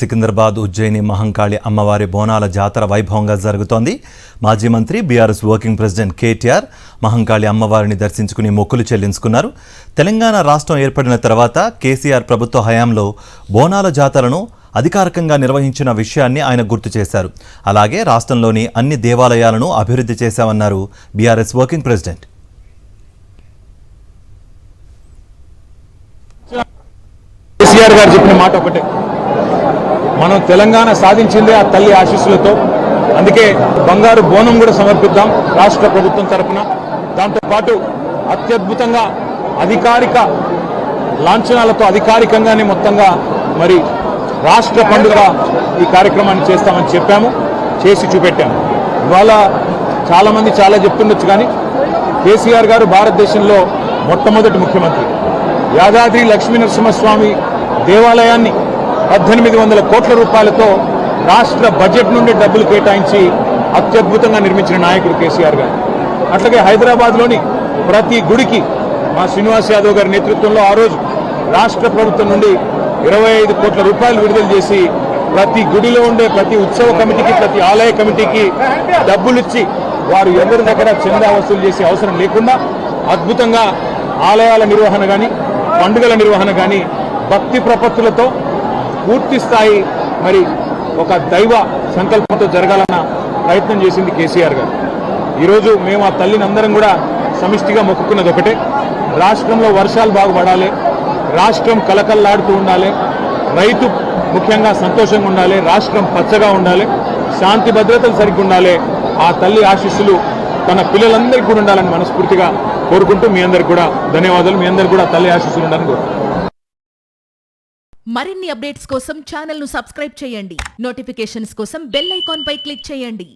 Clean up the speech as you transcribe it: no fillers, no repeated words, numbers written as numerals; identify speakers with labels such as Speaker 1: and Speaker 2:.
Speaker 1: సికింద్రాబాద్ ఉజ్జయిని మహంకాళి అమ్మవారి బోనాల జాతర వైభవంగా జరుగుతోంది. మాజీ మంత్రి BRS working president KTR Mahankali అమ్మవారిని దర్శించుకుని మొక్కులు చెల్లించుకున్నారు. తెలంగాణ రాష్ట్రం ఏర్పడిన తర్వాత కేసీఆర్ ప్రభుత్వ హయాంలో బోనాల జాతరను అధికారికంగా నిర్వహించిన విషయాన్ని ఆయన గుర్తు చేశారు. అలాగే రాష్ట్రంలోని అన్ని దేవాలయాలను అభివృద్ధి చేశామన్నారు బీఆర్ఎస్ వర్కింగ్ ప్రెసిడెంట్.
Speaker 2: కేసీఆర్ గారు చెప్పిన మాట ఒకటే, మనం తెలంగాణ సాధించిందే ఆ తల్లి ఆశీస్సులతో. అందుకే బంగారు బోనం కూడా సమర్పిద్దాం రాష్ట్ర ప్రభుత్వం తరఫున. దాంతోపాటు అత్యద్భుతంగా అధికారిక లాంఛనాలతో అధికారికంగానే మొత్తంగా మరి రాష్ట్ర పండుగ ఈ కార్యక్రమాన్ని చేస్తామని చెప్పాము, చేసి చూపెట్టాము. ఇవాళ చాలామంది చాలా చెప్తుండొచ్చు, కానీ కేసీఆర్ గారు భారతదేశంలో మొట్టమొదటి ముఖ్యమంత్రి. యాదాద్రి లక్ష్మీనరసింహస్వామి దేవాలయాన్ని 1800 కోట్ల రూపాయలతో రాష్ట్ర బడ్జెట్ నుండి డబ్బులు కేటాయించి అత్యద్భుతంగా నిర్మించిన నాయకుడు కేసీఆర్ గారు. అట్లాగే హైదరాబాద్లోని ప్రతి గుడికి మా శ్రీనివాస్ యాదవ్ గారి నేతృత్వంలో ఆ రోజు రాష్ట్ర ప్రభుత్వం నుండి 25 కోట్ల రూపాయలు విడుదల చేసి ప్రతి గుడిలో ఉండే ప్రతి ఉత్సవ కమిటీకి, ప్రతి ఆలయ కమిటీకి డబ్బులు ఇచ్చి వారు ఎవరి దగ్గర చందా వసూలు చేసే అవసరం లేకుండా అద్భుతంగా ఆలయాల నిర్వహణ కానీ, పండుగల నిర్వహణ కానీ భక్తి ప్రపత్తులతో పూర్తి స్థాయి మరి ఒక దైవ సంకల్పంతో జరగాలన్న ప్రయత్నం చేసింది కేసీఆర్ గారు. ఈరోజు మేము ఆ తల్లిని అందరం కూడా సమిష్టిగా మొక్కుకున్నది ఒకటే, రాష్ట్రంలో వర్షాలు బాగుపడాలి, రాష్ట్రం కలకల్లాడుతూ ఉండాలి, రైతు ముఖ్యంగా సంతోషంగా ఉండాలి, రాష్ట్రం పచ్చగా ఉండాలి, శాంతి భద్రతలు సరిగ్గా ఉండాలి. ఆ తల్లి ఆశీస్సులు తన పిల్లలందరికీ కూడా ఉండాలని మనస్ఫూర్తిగా కోరుకుంటూ మీ అందరికి కూడా ధన్యవాదాలు. మీ అందరికి కూడా తల్లి ఆశీస్సులు ఉండాలని కోరుకుంటున్నాను.
Speaker 3: మరిన్ని అప్డేట్స్ కోసం ఛానల్ ను సబ్స్క్రైబ్ చేయండి. నోటిఫికేషన్స్ కోసం బెల్ ఐకాన్ పై క్లిక్ చేయండి.